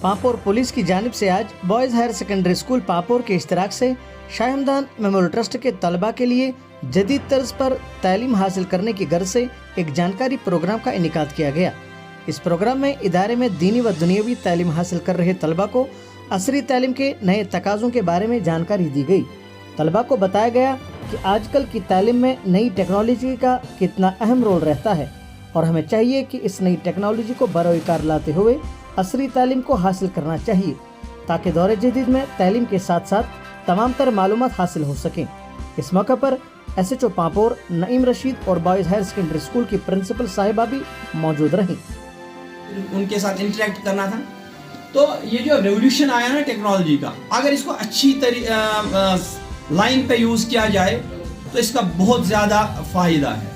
पापोर police की जानिब से आज बॉयज़ हायर सेकेंडरी स्कूल पापोर के इश्तराक से शाह हमदान मेमोरियल ट्रस्ट के तलबा के लिए जदीद तर्ज पर तालीम हासिल करने की गर्ज से एक जानकारी प्रोग्राम का इनेकाद किया गया। इस प्रोग्राम में इदारे में दीनी व दुनियावी तालीम हासिल कर रहे तलबा को असरी तालीम के नए तकाज़ों के बारे में जानकारी दी गई। तलबा को बताया गया कि आजकल की तालीम में नई टेक्नोलॉजी का कितना अहम रोल रहता है और हमें चाहिए कि इस नई टेक्नोलॉजी को बरोकार लाते हुए असरी तालीम को हासिल करना चाहिए ताकि दौरे जदीद में तालीम के साथ साथ तमाम तर मालूमात हासिल हो सकें। इस मौके पर SHO पापोर नईम रशीद और बॉयज़ हायर सेकेंडरी स्कूल की प्रिंसिपल साहिबा भी मौजूद रहीं। उनके साथ इंटरेक्ट करना था। तो ये जो रेवोल्यूशन आया ना टेक्नोलॉजी का, अगर इसको अच्छी लाइन पे यूज़ किया जाए तो इसका बहुत ज़्यादा फ़ायदा है।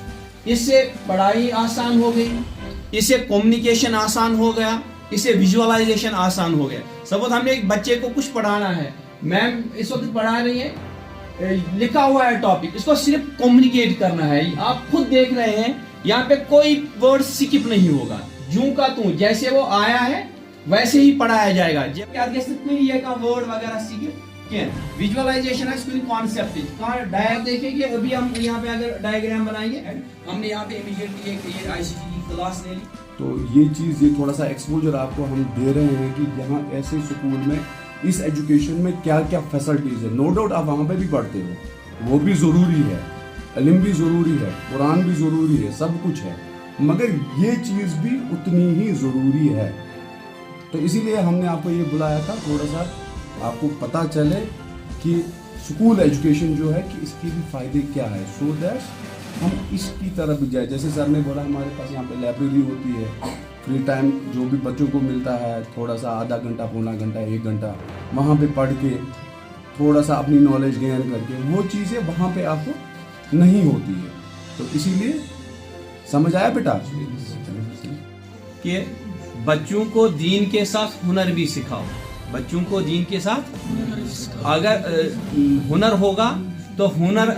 इससे पढ़ाई आसान हो गई, इससे कम्युनिकेशन आसान हो गया, इससे विजुअलाइजेशन आसान हो गया। सपोज हमने एक बच्चे को कुछ पढ़ाना है, मैम इस वक्त पढ़ा रही है, लिखा हुआ है टॉपिक, इसको सिर्फ कम्युनिकेट करना है। आप खुद देख रहे हैं यहाँ पे कोई वर्ड स्किप नहीं होगा, जूं का तू जैसे वो आया है वैसे ही पढ़ाया जाएगा। ये का वर्ड वगैरह सीखे विजुअलाइजेशन है, इसको कॉन्सेप्ट डायग्राम देखेंगे। अभी हम यहाँ पे अगर डायग्राम बनाएंगे, हमने यहाँ पे इमीडिएटली एक ICT की क्लास ले ली। तो ये चीज़, ये थोड़ा सा एक्सपोजर आपको हम दे रहे हैं कि यहाँ ऐसे स्कूल में इस एजुकेशन में क्या क्या फैसिलिटीज़ है। नो डाउट आप वहाँ पे भी पढ़ते हो, वो भी ज़रूरी है, इल्म भी ज़रूरी है, कुरान भी ज़रूरी है, सब कुछ है, मगर ये चीज़ भी उतनी ही ज़रूरी है। तो इसीलिए हमने आपको ये बुलाया था, थोड़ा सा आपको पता चले कि स्कूल एजुकेशन जो है कि इसके भी फ़ायदे क्या है, सो दैट हम इसकी तरफ जाए। जैसे सर ने बोला, हमारे पास यहाँ पे लाइब्रेरी होती है, फ्री टाइम जो भी बच्चों को मिलता है, थोड़ा सा आधा घंटा, पौना घंटा, 1 घंटा वहाँ पे पढ़ के थोड़ा सा अपनी नॉलेज गेन करके, वो चीज़ें वहाँ पे आपको नहीं होती है। तो इसीलिए समझ आया बेटा कि बच्चों को दीन के साथ हुनर भी सिखाओ। बच्चों को दीन के साथ अगर हुनर होगा तो हुनर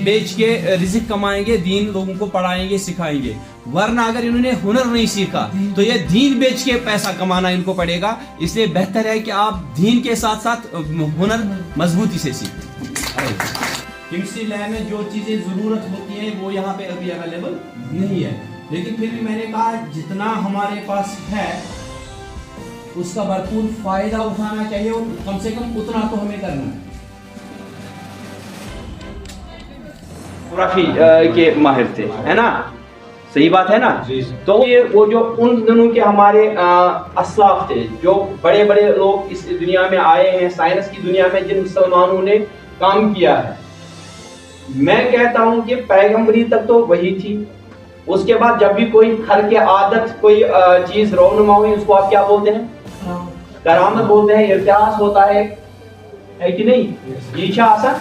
बेच के रिज़्क कमाएंगे, दीन लोगों को पढ़ाएंगे, सिखाएंगे। वरना अगर इन्होंने हुनर नहीं सीखा तो ये दीन बेच के पैसा कमाना इनको पड़ेगा। इसलिए बेहतर है कि आप दीन के साथ साथ हुनर मजबूती से सीखें। किम्सी लैब में जो चीज़ें ज़रूरत होती हैं वो यहाँ पे अभी अवेलेबल नहीं है, लेकिन फिर भी मैंने कहा जितना हमारे पास है उसका भरपूर फायदा उठाना चाहिए और कम से कम उतना तो हमें करना है। के माहिर थे, है ना, सही बात है ना। तो ये वो जो उन दिनों के हमारे असलाफ थे, जो बड़े बड़े लोग इस दुनिया में आए हैं, साइंस की दुनिया में जिन मुसलमानों ने काम किया है, मैं कहता हूँ कि पैगंबरी तक तो वही थी। उसके बाद जब भी कोई खर के आदत कोई चीज रौनुमा हुई, उसको आप क्या बोलते हैं? करामत बोलते हैं, इतिहास होता है कि नहीं। ईशा आसा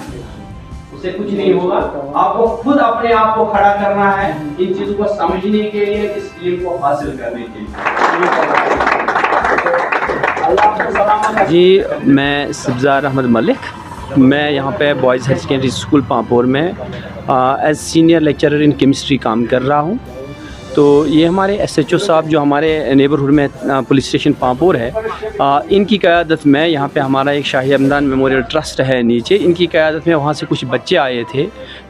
उससे कुछ नहीं होगा, आपको खुद अपने आप को खड़ा करना है इन चीजों को समझने के लिए, इस इल्म को हासिल करने के लिए। जी, मैं सब्ज़ार अहमद मलिक, मैं यहाँ पे boys higher secondary school Pampore में as senior lecturer in chemistry काम कर रहा हूँ। तो ये हमारे SHO साहब जो हमारे नेबरहुड में पुलिस स्टेशन पापोर है, इनकी क़यादत में यहाँ पे हमारा एक शाह हमदान मेमोरियल ट्रस्ट है नीचे, इनकी क़यादत में वहाँ से कुछ बच्चे आए थे।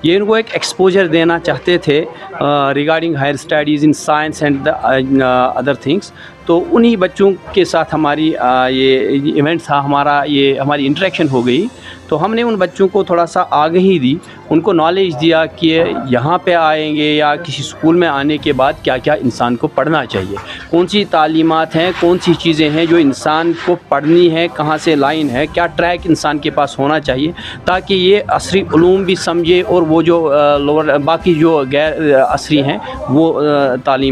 ये इनको एक एक्सपोजर देना चाहते थे regarding higher studies in science and the other things. तो उन्हीं बच्चों के साथ हमारी ये इवेंट था, हमारी इंटरेक्शन हो गई। तो हमने उन बच्चों को थोड़ा सा आगाही दी, उनको नॉलेज दिया कि यहाँ पे आएंगे या किसी स्कूल में आने के बाद क्या क्या इंसान को पढ़ना चाहिए, कौन सी तालीमात हैं, कौन सी चीज़ें हैं जो इंसान को पढ़नी है, कहाँ से लाइन है, क्या ट्रैक इंसान के पास होना चाहिए, ताकि ये असरी उलूम भी समझे और वो जो लोअर बाकी जो गैर असरी हैं वो तालीम